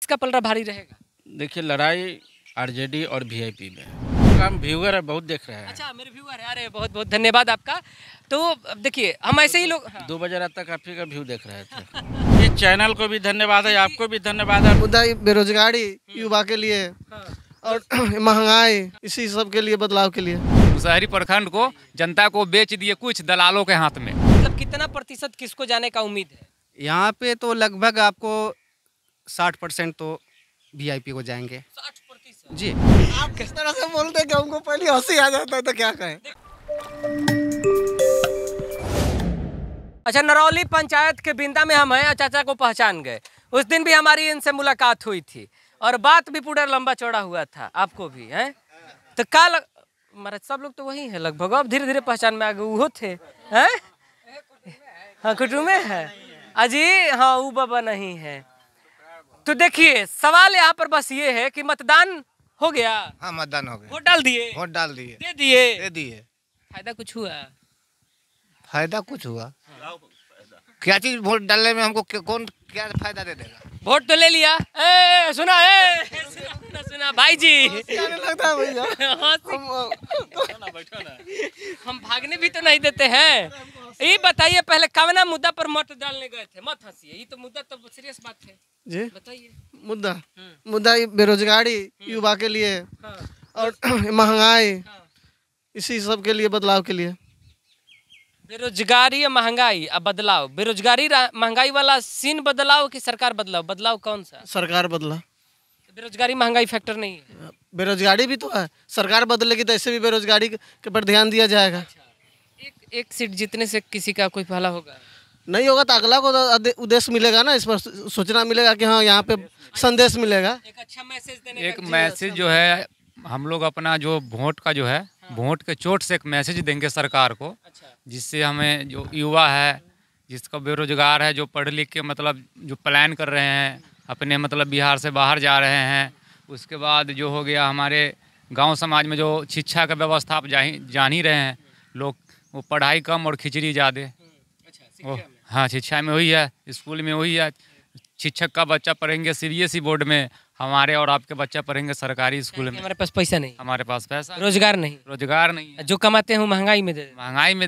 किसका पलड़ा भारी रहेगा? देखिए, लड़ाई आरजेडी और वीआईपी में। हम व्यूअर है, बहुत देख रहे हैं। अच्छा, मेरे व्यूअर है। अरे बहुत बहुत धन्यवाद आपका। तो अब देखिए, हम ऐसे ही लोग 2 बजे रात तक आप ही का व्यू देख रहे थे। ये चैनल को भी धन्यवाद है, आपको भी धन्यवाद है। मुद्दा बेरोजगारी युवा के लिए और महंगाई, इसी सब के लिए, बदलाव के लिए। मुसहरी प्रखंड को जनता को बेच दिए कुछ दलालों के हाथ में। मतलब कितना प्रतिशत किसको जाने का उम्मीद है? यहाँ पे तो लगभग आपको 60% तो वीआईपी को जाएंगे। 60%? जी। आप किस तरह से बोलते हैं कि हमको पहले हंसी आ जाता है, तो क्या कहें। अच्छा, नरौली पंचायत के बिंदा में हम हैं और चाचा को पहचान गए। उस दिन भी हमारी इनसे मुलाकात हुई थी और बात भी पूरा लंबा चौड़ा हुआ था, आपको भी है। तो महाराज सब लोग तो वही है लगभग, अब धीरे धीरे पहचान में आ गए। वो थे हैं? हाँ, कुटुम्ब है अजी। हाँ, वो बाबा नहीं है। तो देखिए, सवाल यहाँ पर बस ये है कि मतदान हो गया? हाँ, मतदान हो गया। वोट डाल दिए? वोट डाल दिए। दे दिए? दे दिए। फायदा कुछ हुआ? फायदा कुछ हुआ? क्या चीज वोट डालने में हमको कौन क्या फायदा दे देगा? वोट तो ले लिया। सुना भाई जी। लगता है भैया हम भागने भी तो नहीं देते हैं। ये बताइए, पहले कवना मुद्दा पर मत डालने गए थे? मत हंसिए, ये तो मुद्दा तो सीरियस बात है जी। बताइए। मुद्दा बेरोजगारी युवा के लिए और महंगाई, इसी सब के लिए, बदलाव के लिए। बेरोजगारी या महंगाई अब बदलाव? बेरोजगारी महंगाई वाला सीन बदलाव कि सरकार बदलाव? बदलाव कौन सा? सरकार बदला। बेरोजगारी महंगाई फैक्टर नहीं है? बेरोजगारी भी तो है, सरकार बदलेगी तो ऐसे भी बेरोजगारी के पर ध्यान दिया जाएगा। एक सीट जीतने से किसी का कोई भला होगा? नहीं होगा तो अगला को उद्देश्य मिलेगा ना, इस पर सोचना मिलेगा कि हाँ यहाँ पे संदेश मिलेगा। एक अच्छा मैसेज देने एक मैसेज जो है, हम लोग अपना जो वोट का जो है, वोट के चोट से एक मैसेज देंगे सरकार को, जिससे हमें जो युवा है, जिसका बेरोजगार है, जो पढ़ लिख के मतलब जो प्लान कर रहे हैं अपने मतलब बिहार से बाहर जा रहे हैं, उसके बाद जो हो गया हमारे गांव समाज में जो शिक्षा का व्यवस्था आप जान ही रहे हैं, लोग वो पढ़ाई कम और खिचड़ी ज़्यादा। हाँ, शिक्षा में वही है, स्कूल में वही है। शिक्षक का बच्चा पढ़ेंगे सीबीएसई बोर्ड में, हमारे और आपके बच्चा पढ़ेंगे सरकारी स्कूल में। हमारे पास पैसा नहीं, हमारे पास पैसा, रोजगार नहीं है। जो कमाते हैं महंगाई में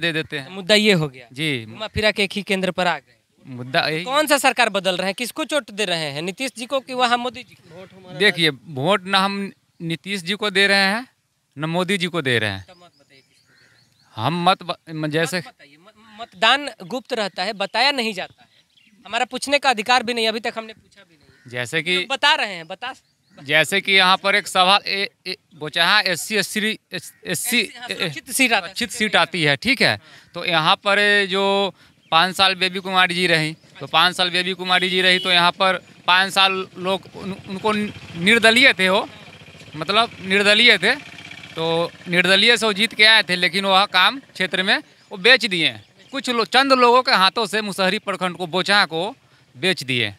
दे देते हैं। मुद्दा ये हो गया जी। घुमा फिरा के एक ही केंद्र पर आ गए। मुद्दा कौन सा सरकार बदल रहे हैं? किसको चोट दे रहे हैं? नीतीश जी को कि वहाँ मोदी जी को? देखिए, वोट न हम नीतीश जी को दे रहे हैं न मोदी जी को दे रहे हैं। हम जैसे मतदान गुप्त रहता है, बताया नहीं जाता है। हमारा पूछने का अधिकार भी नहीं, अभी तक हमने पूछा भी नहीं। जैसे कि बता रहे हैं, जैसे कि यहाँ पर एक सवाल बोचा SC सीट आती है, ठीक है। तो यहाँ पर जो 5 साल बेबी कुमारी जी रही, तो 5 साल बेबी कुमारी जी रही, तो यहाँ पर 5 साल लोग उनको निर्दलीय थे, वो मतलब निर्दलीय थे, तो निर्दलीय से वो जीत के आए थे, लेकिन वह काम क्षेत्र में वो बेच दिए। कुछ चंद लोगों के हाथों से मुसहरी प्रखंड को, बोचा को बेच दिए।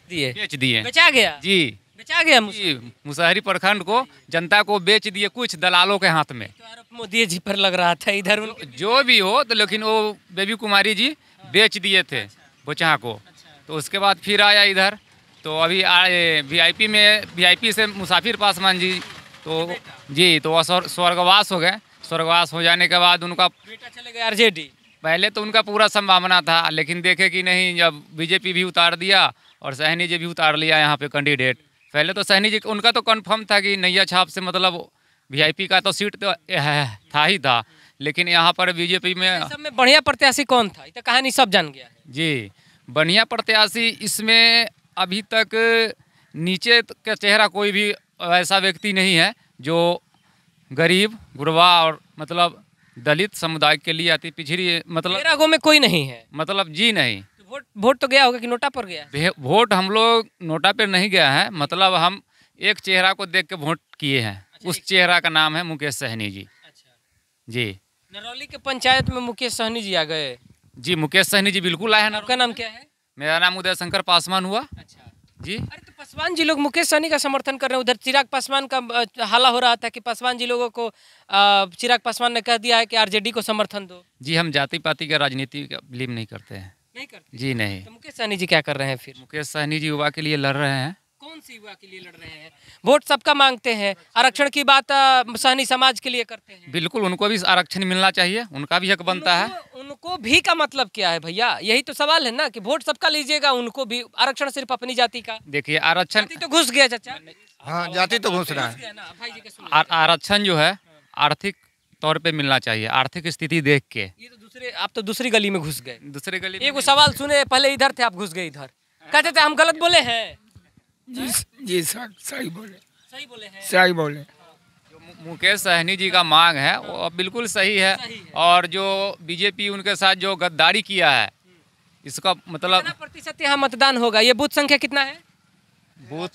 बेचा गया जी, बेचा गया मुसहरी प्रखंड को जनता को बेच दिए कुछ दलालों के हाथ में। तो आरोप मोदी जी पर लग रहा था इधर। जो भी हो, तो लेकिन वो बेबी कुमारी जी बेच दिए थे बोचा को। तो उसके बाद फिर आया इधर, तो अभी आए वीआईपी से मुसाफिर पासवान जी, तो जी तो स्वर्गवास हो गए। स्वर्गवास हो जाने के बाद उनका बेटा चले गए आरजेडी। पहले तो उनका पूरा संभावना था, लेकिन देखे कि नहीं, जब बीजेपी भी उतार दिया और सहनी जी भी उतार लिया यहाँ पे कैंडिडेट। पहले तो सहनी जी उनका तो कंफर्म था कि नैया छाप से मतलब वीआईपी का तो सीट तो था ही था, लेकिन यहाँ पर बीजेपी में सब में बढ़िया प्रत्याशी कौन था? ये तो कहानी सब जान गया है। जी, बढ़िया प्रत्याशी इसमें अभी तक नीचे का चेहरा कोई भी ऐसा व्यक्ति नहीं है जो गरीब गुरबा और मतलब दलित समुदाय के लिए आती पिछड़ी, मतलब मेरा गाँव में कोई नहीं है, मतलब जी नहीं। तो वोट तो गया होगा कि नोटा पर गया? वोट हम लोग नोटा पर नहीं गया है, मतलब हम एक चेहरा को देख के वोट किए हैं। उस चेहरा का नाम है मुकेश सहनी जी। जी, नरौली के पंचायत में मुकेश सहनी जी आ गए? जी, मुकेश सहनी जी बिल्कुल आए हैं। आपका नाम क्या है? मेरा नाम उदय शंकर पासवान हुआ। अच्छा जी। अरे तो पासवान जी लोग मुकेश सहनी का समर्थन कर रहे हैं। उधर चिराग पासवान का हाला हो रहा था कि पासवान जी लोगों को चिराग पासवान ने कह दिया है कि आरजेडी को समर्थन दो। जी, हम जाति पाति का राजनीति का बिलीव नहीं करते हैं। नहीं करते? जी नहीं। तो मुकेश सहनी जी क्या कर रहे हैं फिर? मुकेश सहनी जी युवा के लिए लड़ रहे हैं कौन सी युवा के लिए लड़ रहे हैं? वोट सबका मांगते हैं, आरक्षण की बात सहनी समाज के लिए करते हैं। बिल्कुल उनको भी आरक्षण मिलना चाहिए, उनका भी हक बनता है। उनको भी का मतलब क्या है भैया? यही तो सवाल है ना कि वोट सबका लीजिएगा, उनको भी आरक्षण सिर्फ अपनी जाति का। देखिए आरक्षण जाति तो घुस गया चाचा, हाँ जाति तो घुस रहा है। गया ना भाई जी के सुनिए। आरक्षण जो है आर्थिक तौर पे मिलना चाहिए, आर्थिक स्थिति देख के। ये तो दूसरे, आप तो दूसरी गली में घुस गए। दूसरे गली में एक वो सवाल सुने, पहले इधर थे, आप घुस गए इधर। कहते थे हम गलत बोले हैं? जी सर सही बोले, सही बोले हैं। सही बोले। मुकेश सहनी जी का मांग है वो अब बिल्कुल सही है। और जो बीजेपी उनके साथ जो गद्दारी किया है, इसका मतलब कितना प्रतिशत यहाँ मतदान होगा? ये बूथ संख्या कितना है? बूथ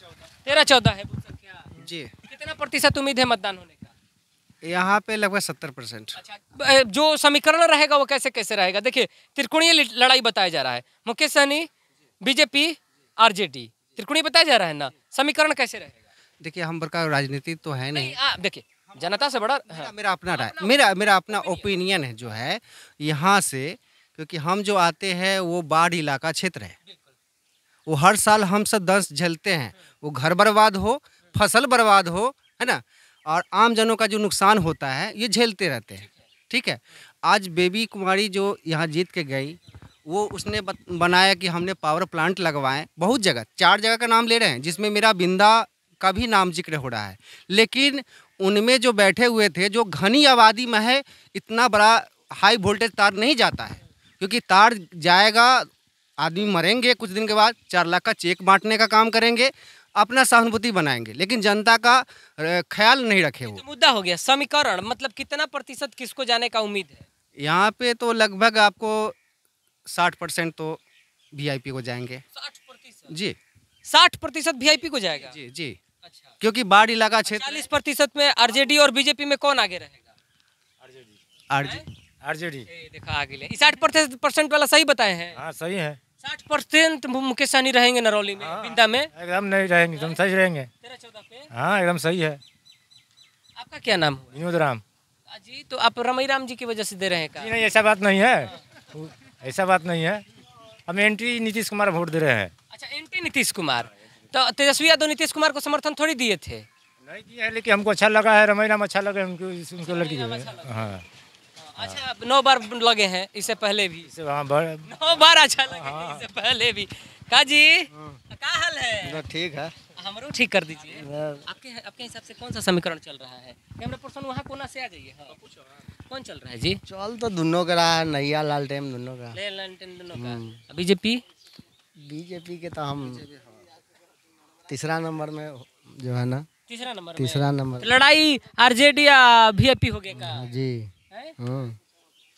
13-14 है बूथ संख्या। जी, कितना प्रतिशत उम्मीद है मतदान होने का? यहाँ पे लगभग 70%। अच्छा, जो समीकरण रहेगा वो कैसे कैसे रहेगा? देखिए त्रिकोणीय लड़ाई बताया जा रहा है, मुकेश सहनी, बीजेपी, आरजेडी, त्रिकोणीय बताया जा रहा है ना। समीकरण कैसे रहेगा? देखिए हम बड़का राजनीति तो है नहीं। देखिए जनता से बड़ा मेरा अपना राय, मेरा अपना ओपिनियन है जो है यहाँ से, क्योंकि हम जो आते हैं वो बाढ़ इलाका क्षेत्र है, वो हर साल हम सब दंश झेलते हैं, वो घर बर्बाद हो, फसल बर्बाद हो, है ना, और आम जनों का जो नुकसान होता है ये झेलते रहते हैं। ठीक है, आज बेबी कुमारी जो यहाँ जीत के गई, वो उसने बनाया कि हमने पावर प्लांट लगवाएं, बहुत जगह, 4 जगह का नाम ले रहे हैं जिसमें मेरा बिंदा का भी नाम जिक्र हो रहा है, लेकिन उनमें जो बैठे हुए थे, जो घनी आबादी में है, इतना बड़ा हाई वोल्टेज तार नहीं जाता है, क्योंकि तार जाएगा, आदमी मरेंगे, कुछ दिन के बाद 4 लाख का चेक बांटने का काम करेंगे, अपना सहानुभूति बनाएंगे, लेकिन जनता का ख्याल नहीं रखे वो। तो मुद्दा हो गया समीकरण, मतलब कितना प्रतिशत किसको जाने का उम्मीद है? यहाँ पे तो लगभग आपको 60% तो वीआईपी को जाएंगे। 60%? जी 60% वीआईपी को जाएगा? जी जी, अच्छा, क्योंकि बाढ़ इलाका क्षेत्र। 40% में आरजेडी और बीजेपी में कौन आगे रहेगा? आरजेडी। देखा आगे ले 60% वाला सही बताए हैं। हाँ सही है। 60% मुकेश सहनी रहेंगे नरौली में, बिंदा में। एकदम नहीं रहेंगे, एकदम सही रहेंगे। 13-14 पे। हाँ एकदम सही है। आपका क्या नाम है? विनोद राम जी, तो आप रमई राम जी की वजह से दे रहे हैं जी? क्या? नहीं ऐसा बात नहीं है, ऐसा बात नहीं है। हम एंटी नीतीश कुमार वोट दे रहे हैं। अच्छा, एंटी नीतीश कुमार। तो तेजस्वी यादव नीतीश कुमार को समर्थन थोड़ी दिए थे? नहीं दिए है, लेकिन हमको अच्छा लगा है, रमई राम अच्छा लगा है, उनको लड़की को। हाँ अच्छा, 9 बार लगे हैं, इससे पहले भी? इससे वहाँ बड़ 9 बार अच्छा लगे हैं, इससे पहले भी। का जी क्या हाल है? ठीक है, हमरो ठीक कर दीजिए। आपके हिसाब से कौन सा समीकरण चल रहा है? कैमरा पर्सन वहाँ कोना से आ जाइए। हाँ, कौन चल रहा है जी? चल तो दोनों का रहा है, नैया लालटेन दोनों का। ले लालटेन दोनों का। बीजेपी? बीजेपी के तो हम तीसरा नंबर में जो है ना, तीसरा नंबर में। तीसरा नंबर। तो लड़ाई आरजेडी या वीआईपी हो गया का? जी है?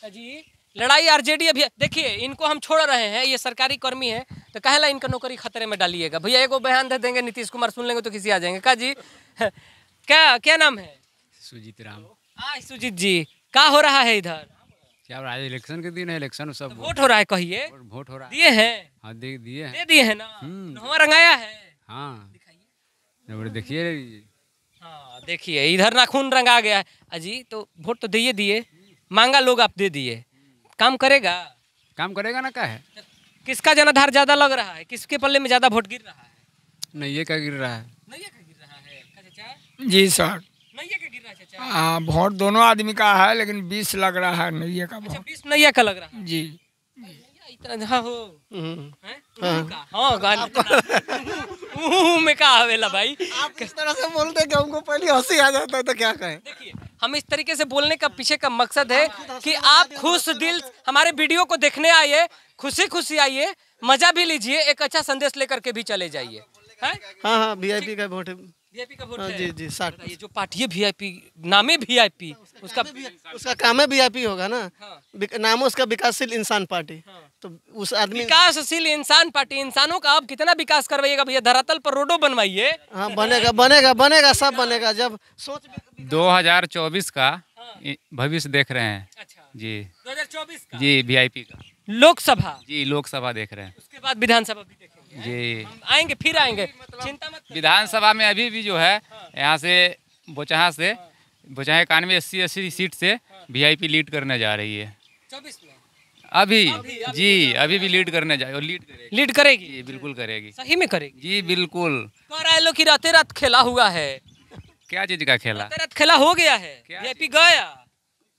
जी, लड़ाई आरजेडी अभी। देखिए इनको हम छोड़ रहे हैं, ये सरकारी कर्मी है, तो कहेला इनका नौकरी खतरे में डालिएगा भैया। एगो बयान दे देंगे नीतीश कुमार, सुन लेंगे तो किसी आ जाएंगे। का जी क्या क्या नाम है? सुजीत राम। सुजीत जी, क्या हो रहा है इधर? क्या हो रहा है? इलेक्शन के दिन है, इलेक्शन सब वोट हो रहा है, कहिए। वोट हो रहा है। दिए हैं? हाँ दिए हैं। दे दिए हैं ना? नहुआ रंगाया है? हाँ देखिए। हाँ देखिए, इधर नाखून रंगा गया है। अजी तो वोट तो दिए दिए, मांगा लोग, आप दे दिए, काम करेगा? काम करेगा ना, क्या है? किसका जनाधार ज्यादा लग रहा है? किसके पल्ले में ज्यादा वोट गिर रहा है? नहीं ये क्या गिर रहा है? नैया का गिर रहा है चाचा? जी सर। नैया का गिर रहा है चाचा? हाँ वोट दोनों आदमी का है, लेकिन 20 लग रहा है नैया का अच्छा, वोट। 20 नैया का लग रहा है। जी इतना हाँ हो हैं? हाँ गाना में का आवेला भाई। आप किस तरह से बोलते हैं कि हमको पहले हंसी आ जाता है, तो क्या कहें। देखिए हम इस तरीके से बोलने का पीछे का मकसद है कि आप खुश दिल हमारे वीडियो को देखने आइए, खुशी खुशी आइए, मजा भी लीजिए, एक अच्छा संदेश लेकर के भी चले जाइए। हाँ हाँ, वीआईपी का वोट है। वीआईपी का वोट हाँ, है। जी जी 60। ये जो पार्टी है वीआईपी, नामे वीआईपी, उसका काम है वीआईपी होगा ना। हाँ। नाम उसका विकासशील इंसान पार्टी। तो उस आदमी, विकासशील इंसान पार्टी, इंसानों का आप कितना विकास करवाइएगा भैया? धरातल पर रोडो बनवाइए। हाँ बनेगा बनेगा बनेगा, सब बनेगा। जब सोच 2024 का भविष्य देख रहे हैं। अच्छा, जी 2024 का जी वीआईपी का लोकसभा, जी लोकसभा देख रहे हैं। उसके बाद विधानसभा भी देखेंगे। जी हम आएंगे, फिर आएंगे, चिंता मत करिए। विधानसभा में अभी भी जो है यहाँ से बोचहा 91 80 सीट से वीआईपी लीड करने जा रही है। 24 में अभी जी अभी भी लीड करने जाए और लीड करेगी। लीड करेगी? जी बिल्कुल करेगी। सही में करेगी? जी बिल्कुल। कह रहा है लोग कि रातें रात खेला हुआ है। क्या चीज का खेला? रातें रात खेला हो गया है, क्या वीआईपी गया,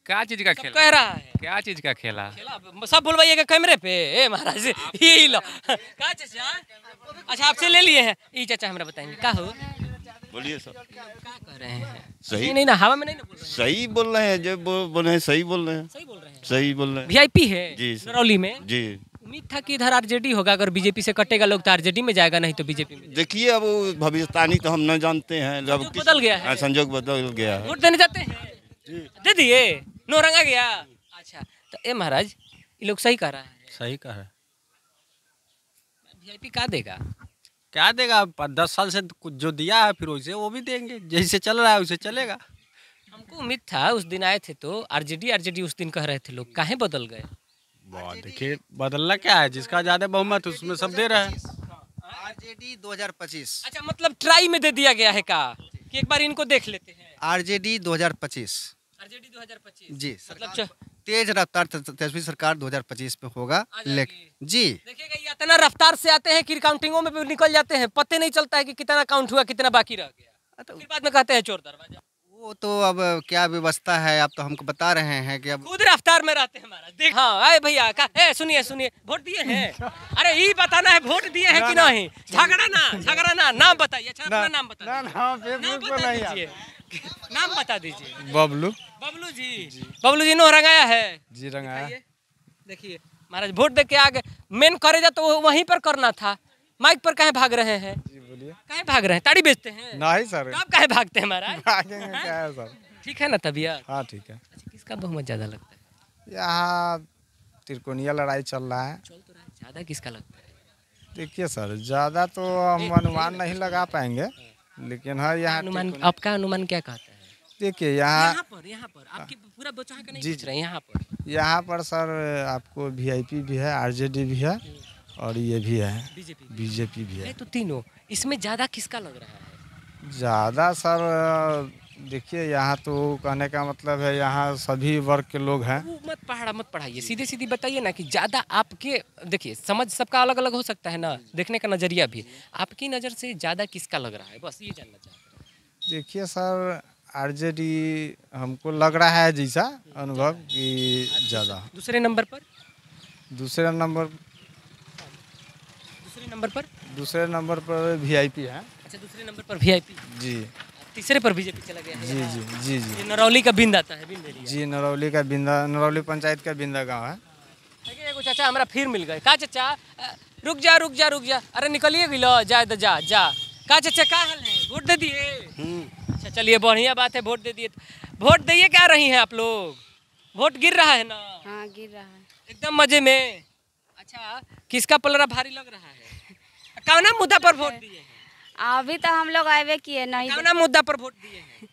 क्या चीज का सब खेला? कह रहा है। क्या चीज का खेला? खेला सब बोलवाइएगा कैमरे पे। ए महाराज ये लो का चाचा। अच्छा आपसे ले लिए हैं। ई चाचा हमरा बताएंगे का हो? बोलिए सर। क्या कह रहे हैं? सही नहीं ना हवा में नहीं ना बोल रहे हैं। सही बोल रहे हैं, जो बोल रहे हैं सही बोल रहे हैं। सही बोल रहे हैं। सही बोल रहे हैं वीआईपी है जी सर। नरौली में। जी। उम्मीद था कि इधर आरजेडी होगा, अगर बीजेपी से कटेगा लोग तो आरजेडी में जाएगा, नहीं तो बीजेपी में। देखिए अब वो भविष्यवाणी तो हम न जानते हैं। अब संजोग बदल गया है। हाँ, संजोग बदल गया है। वोट देने जाते हैं, दे दिए, नो रंगा गया। अच्छा तो ए महाराज ये लोग सही कह रहा है। सही कहा। वीआईपी का देगा? क्या देगा? 10 साल से कुछ जो दिया है फिर वैसे वो भी देंगे, जैसे चल रहा है वैसे चलेगा। हमको उम्मीद था उस दिन आए थे तो आरजेडी आरजेडी उस दिन कह रहे थे लोग, काहे बदल गए? देखिए बदलना क्या है, जिसका ज्यादा बहुमत उसमें सब दे रहे हैं। आरजेडी 2025। अच्छा मतलब ट्राई में दे दिया गया है का कि एक बार इनको देख लेते हैं। आरजेडी 2025 आरजेडी 2025 जी मतलब तेज रफ्तार तेजस्वी सरकार 2025 में होगा। लेकिन जी देखिएगा ये इतना रफ्तार से आते हैं कि काउंटिंगों में भी निकल जाते हैं, पते नहीं चलता है कि कितना काउंट हुआ कितना बाकी रह गया, फिर बाद में कहते हैं चोर दरवाजा। वो तो अब क्या व्यवस्था है, आप तो हमको बता रहे हैं कि अब खुद रफ्तार में रहते हैं महाराज। देख हाँ आए भैया का सुनिए सुनिए, वोट दिए हैं? अरे ये बताना है वोट दिए हैं कि नहीं। झगड़ा ना नाम बताइए। अच्छा अपना नाम बता दीजिए। नाम बता दीजिए। बबलू। बबलू जी। बबलू जी नो रंगाया है जी रंगाया। देखिए महाराज वोट दे के आगे मेन करे जा तो वहीं पर करना था, माइक पर कहीं भाग रहे हैं? जी बोलिए। कहीं भाग रहे हैं? ताड़ी बेचते हैं? नहीं सर। आप कहीं भागते हैं महाराज? भागेंगे क्या है सर। ठीक है ना तबीयत? हाँ ठीक है। अच्छा किसका बहुमत ज्यादा लगता है? यहाँ त्रिकोणीय लड़ाई चल रहा है। चल तो रहा है, ज्यादा किसका लगता है? देखिए सर ज़्यादा तो हम अनुमान नहीं लगा पाएंगे, लेकिन हाँ यहाँ अनुमान, आपका अनुमान क्या कहता है? देखिए यहाँ यहाँ पर आपकी पूरा बचा के नहीं पूछ रहे हैं। यहाँ पर सर आपको वीआईपी भी है, आरजेडी भी है और ये भी है बीजेपी भी है। तो तीनों इसमें ज्यादा किसका लग रहा है? ज़्यादा सर देखिए यहाँ तो कहने का मतलब है यहाँ सभी वर्ग के लोग हैं। मत पढ़ाइए, सीधे सीधी बताइए ना कि ज़्यादा आपके, देखिए समझ सबका अलग अलग हो सकता है ना, देखने का नज़रिया भी। आपकी नज़र से ज़्यादा किसका लग रहा है, बस ये जानना चाहते हैं। देखिए सर आरजेडी हमको लग रहा है जैसा अनुभव कि ज़्यादा। दूसरे नंबर पर दूसरे नंबर पर वीआईपी है। अच्छा दूसरे नंबर पर वीआईपी जी। तीसरे पर बीजेपी चला गया है। जी जी जी जी। ये नरौली का बिंद आता है, बिंद एरिया। जी नरौली का बिंदा, नरौली पंचायत का बिंदा गांव है। देखिए एगो चाचा हमारा फिर मिल गए। का चाचा रुक जा, अरे निकलिए गिलो जा का चाचा का हाल है? वोट दे दिए? अच्छा चलिए बढ़िया बात है, वोट दे दिए। वोट दिए क्या रही हैं आप लोग? वोट गिर रहा है ना? हाँ गिर रहा है एकदम मजे में। अच्छा किसका पलड़ा भारी लग रहा है? कौना मुद्दा पर वोट दिए हैं? अभी तो हम लोग आए किए नहीं। कौना मुद्दा पर वोट दिए हैं?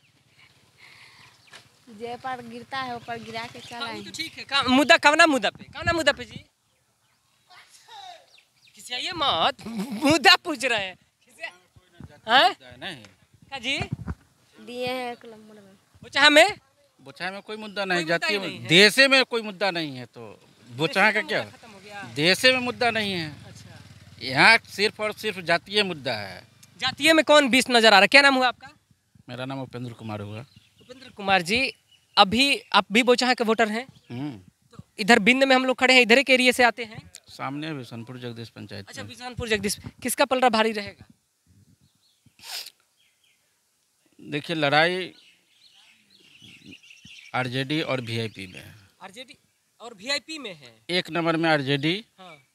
जे पर गिरता है ऊपर गिरा के चला है। तो ठीक है मुद्दा कौना मुद्दा पे जी? खिसियाइए मत, मुद्दा पूछ रहे हैं। का जी दिए हैं एक नंबर में। बोचहा में? बोचहा में कोई मुद्दा नहीं, कोई मुद्दा जाती ही नहीं है। देशे में कोई मुद्दा नहीं है, तो बोचहा का क्या? देशे में मुद्दा नहीं है। अच्छा यहाँ सिर्फ और सिर्फ जातीय मुद्दा है। जातीय में कौन 20 नजर आ रहा है? क्या नाम हुआ आपका? मेरा नाम उपेंद्र कुमार हुआ। उपेंद्र कुमार जी, अभी आप भी बोचहा के वोटर हैं? तो इधर बिंद में हम लोग खड़े हैं, इधर के एरिया से आते हैं। सामने बिशनपुर जगदीश पंचायत। अच्छा बिशनपुर जगदीश, किसका पलड़ा भारी रहेगा? देखिए लड़ाई आरजेडी और वीआईपी में है। आरजेडी और वीआईपी में है। 1 नंबर में आरजेडी,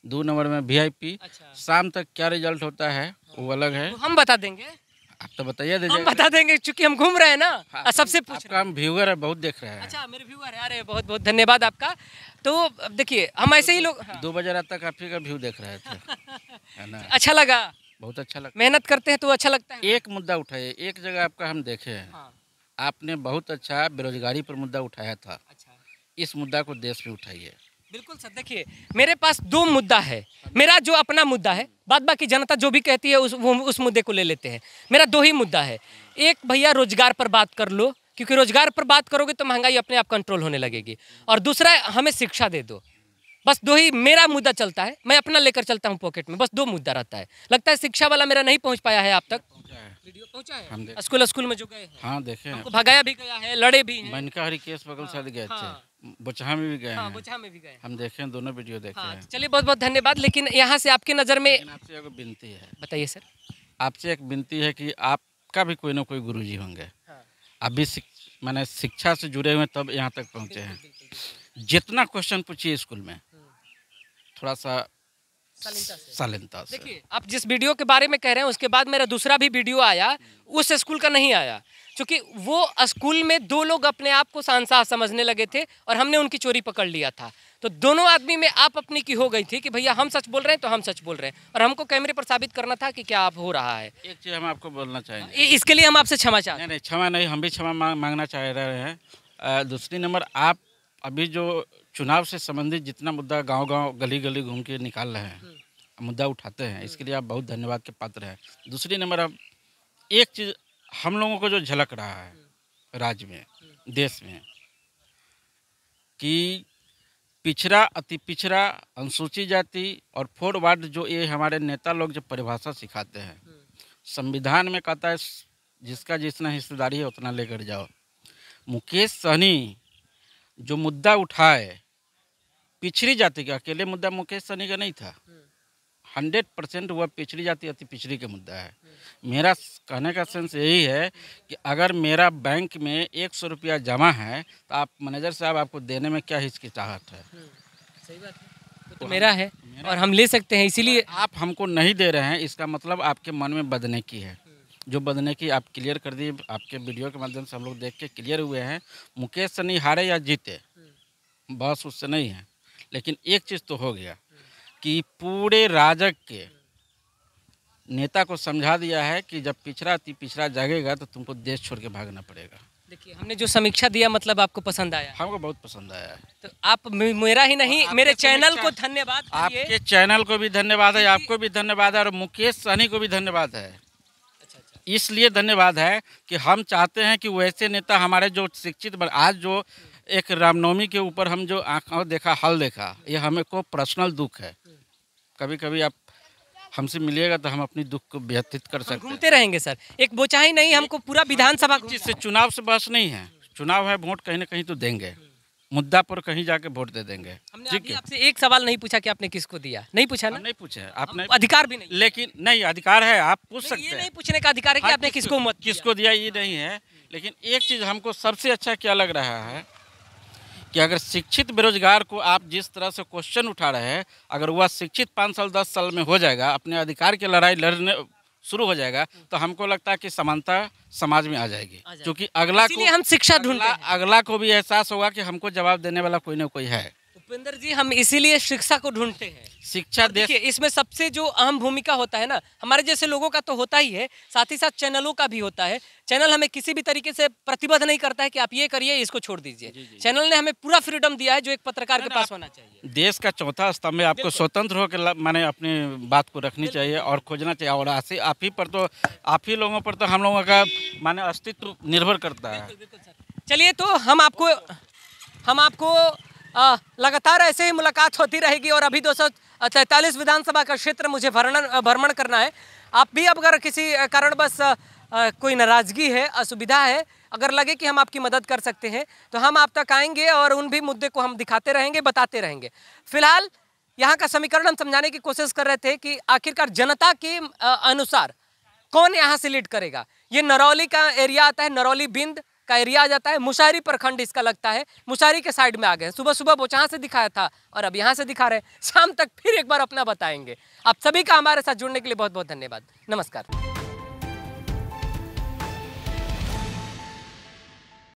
2 नंबर में वीआईपी। अच्छा शाम तक क्या रिजल्ट होता है वो अलग है। तो हम बता देंगे, आप तो बताइए हम बता देंगे क्योंकि हम घूम रहे हैं ना। सबसे पूछ आपका हम व्यूअर है, बहुत देख रहे हैं। अच्छा मेरे व्यूअर है, अरे बहुत बहुत धन्यवाद आपका। तो देखिए हम ऐसे ही लोग 2 बजे रात तक आप ही का व्यू देख रहे थे, है ना? अच्छा लगा, बहुत अच्छा लगता मेहनत करते हैं तो अच्छा लगता है। है। एक मुद्दा उठाइए, एक जगह आपका हम देखे हैं, आपने बहुत अच्छा बेरोजगारी पर मुद्दा उठाया था। अच्छा इस मुद्दा को देश में उठाइए। बिल्कुल सर, देखिए मेरे पास 2 मुद्दा है। मेरा जो अपना मुद्दा है, बाद बाकी जनता जो भी कहती है उस मुद्दे को ले लेते हैं। मेरा 2 ही मुद्दा है। एक भैया रोजगार पर बात कर लो, क्योंकि रोजगार पर बात करोगे तो महंगाई अपने आप कंट्रोल होने लगेगी। और दूसरा हमें शिक्षा दे दो। बस दो ही मेरा मुद्दा चलता है, मैं अपना लेकर चलता हूँ पॉकेट में, बस दो मुद्दा रहता है। लगता है शिक्षा वाला मेरा नहीं पहुँच पाया है आप तक। वीडियो पहुँचा है स्कूल में जो गए हैं? हाँ देखे हैं, हमको भगाया भी गया है, लड़े भी हैं। मनका हरी केस बगल साथ गए हाँ। थे, बोचहा में भी गए हाँ, हैं, बोचहा में भी गए हैं। हम देखे हैं, दोनों वीडियो देखे हाँ, हैं। चलिए बहुत बहुत धन्यवाद। लेकिन यहाँ से आपकी नज़र में लेकिन आपसे एक विनती है, बताइए सर। आपसे एक विनती है कि आपका भी कोई ना कोई गुरुजी होंगे, हाँ। आप भी मैंने शिक्षा से जुड़े हुए तब यहाँ तक पहुँचे हैं। जितना क्वेश्चन पूछिए स्कूल में, थोड़ा सा शालीनता से। देखिए, आप जिस वीडियो के बारे में कह रहे हैं उसके बाद मेरा दूसरा भी वीडियो आया, उस स्कूल का नहीं आया, क्योंकि वो स्कूल में दो लोग अपने आप को शहंशाह समझने लगे थे और हमने उनकी चोरी पकड़ लिया था। तो दोनों आदमी में आप अपनी की हो गई थी कि भैया हम सच बोल रहे हैं तो हम सच बोल रहे हैं, और हमको कैमरे पर साबित करना था कि क्या आप हो रहा है। एक चीज़ हम आपको बोलना चाहेंगे, इसके लिए हम आपसे क्षमा चाहते हैं। नहीं क्षमा नहीं, हम भी क्षमा मांगना चाह रहे हैं। दूसरी नंबर, आप अभी जो चुनाव से संबंधित जितना मुद्दा गांव-गांव गली-गली घूम के निकाल रहे हैं, मुद्दा उठाते हैं, इसके लिए आप बहुत धन्यवाद के पात्र हैं। दूसरी नंबर, अब एक चीज़ हम लोगों को जो झलक रहा है राज्य में, देश में, कि पिछड़ा, अति पिछड़ा, अनुसूचित जाति और फॉरवर्ड, जो ये हमारे नेता लोग जो परिभाषा सिखाते हैं, संविधान में कहता है जिसका जितना हिस्सेदारी है उतना लेकर जाओ। मुकेश सहनी जो मुद्दा उठाए पिछड़ी जाति का, अकेले मुद्दा मुकेश सहनी का नहीं था, 100% वह पिछड़ी जाति अति पिछड़ी का मुद्दा है। मेरा कहने का सेंस यही है कि अगर मेरा बैंक में 100 रुपया जमा है तो आप मैनेजर साहब आपको देने में क्या हिचकिचाहट है? सही बात है, तो मेरा है और हम ले सकते हैं, इसीलिए आप हमको नहीं दे रहे हैं, इसका मतलब आपके मन में बदनेकी है। जो बदनेकी आप क्लियर कर दिए, आपके वीडियो के माध्यम से हम लोग देख के क्लियर हुए हैं। मुकेश सहनी हारे या जीते, बस उससे नहीं है, लेकिन एक चीज़ तो हो गया कि पूरे राजग के नेता को समझा दिया है कि जब पिछड़ा अति पिछड़ा जागेगा तो तुमको देश छोड़ के भागना पड़ेगा। देखिए, हमने जो समीक्षा दिया मतलब आपको पसंद आया? हमको बहुत पसंद आया है। तो आप मेरा ही नहीं, मेरे चैनल को धन्यवाद करिए। आपके चैनल को भी धन्यवाद है, आपको भी धन्यवाद है, और मुकेश सहनी को भी धन्यवाद है। इसलिए धन्यवाद है कि हम चाहते हैं कि वैसे नेता हमारे जो शिक्षित, आज जो एक रामनवमी के ऊपर हम जो आँखों देखा, हल देखा, ये हमें को पर्सनल दुख है। कभी कभी आप हमसे मिलिएगा तो हम अपनी दुख को व्यतीत कर सकते हैं। घूमते रहेंगे सर, एक बोचा ही नहीं, हमको पूरा विधानसभा जिससे चुनाव से बहस नहीं है, चुनाव है, वोट कहीं ना कहीं तो देंगे, मुद्दा पर कहीं जाके वोट दे देंगे। हमने अभी आपसे एक सवाल नहीं पूछा कि आपने किसको दिया, नहीं पूछा ना? नहीं पूछे आपने, अधिकार भी नहीं, लेकिन नहीं अधिकार है, आप पूछ सकते हैं। ये नहीं पूछने का अधिकार है कि आपने किसको मत किसको दिया, ये नहीं है। लेकिन एक चीज़ हमको सबसे अच्छा क्या लग रहा है कि अगर शिक्षित बेरोजगार को आप जिस तरह से क्वेश्चन उठा रहे हैं, अगर वह शिक्षित 5 साल 10 साल में हो जाएगा, अपने अधिकार की लड़ाई लड़ने शुरू हो जाएगा, तो हमको लगता है कि समानता समाज में आ जाएगी, क्योंकि अगला को हम शिक्षा ढूंढते हैं, अगला को भी एहसास होगा कि हमको जवाब देने वाला कोई ना कोई है। उपेंद्र जी, हम इसीलिए शिक्षा को ढूंढते हैं। शिक्षा देखिए, इसमें सबसे जो अहम भूमिका होता है ना, हमारे जैसे लोगों का तो होता ही है, साथ ही साथ चैनलों का भी होता है। चैनल हमें किसी भी तरीके से प्रतिबद्ध नहीं करता है कि आप ये करिए, इसको छोड़ दीजिए। चैनल ने हमें पूरा फ्रीडम दिया है जो एक पत्रकार के पास होना चाहिए। देश का चौथा स्तंभ में आपको स्वतंत्र होकर मैंने अपनी बात को रखनी चाहिए और खोजना चाहिए, और आप ही पर तो, आप ही लोगों पर तो हम लोगों का माने अस्तित्व निर्भर करता है। चलिए, तो हम आपको लगातार ऐसे ही मुलाकात होती रहेगी, और अभी 243 विधानसभा का क्षेत्र मुझे भ्रमण करना है। आप भी अब अगर किसी कारणवश कोई नाराज़गी है, असुविधा है, अगर लगे कि हम आपकी मदद कर सकते हैं तो हम आप तक आएंगे और उन भी मुद्दे को हम दिखाते रहेंगे, बताते रहेंगे। फिलहाल यहाँ का समीकरण हम समझाने की कोशिश कर रहे थे कि आखिरकार जनता के अनुसार कौन यहाँ से लीड करेगा। ये नरौली का एरिया आता है, नरौली बिंद का एरिया आ जाता है, मुशारी प्रखंड इसका लगता है, मुशारी के साइड में आ गए। सुबह सुबह बोचहा से दिखाया था और अब यहाँ से दिखा रहे हैं। शाम तक फिर एक बार अपना बताएंगे। आप सभी का हमारे साथ जुड़ने के लिए बहुत बहुत धन्यवाद। नमस्कार।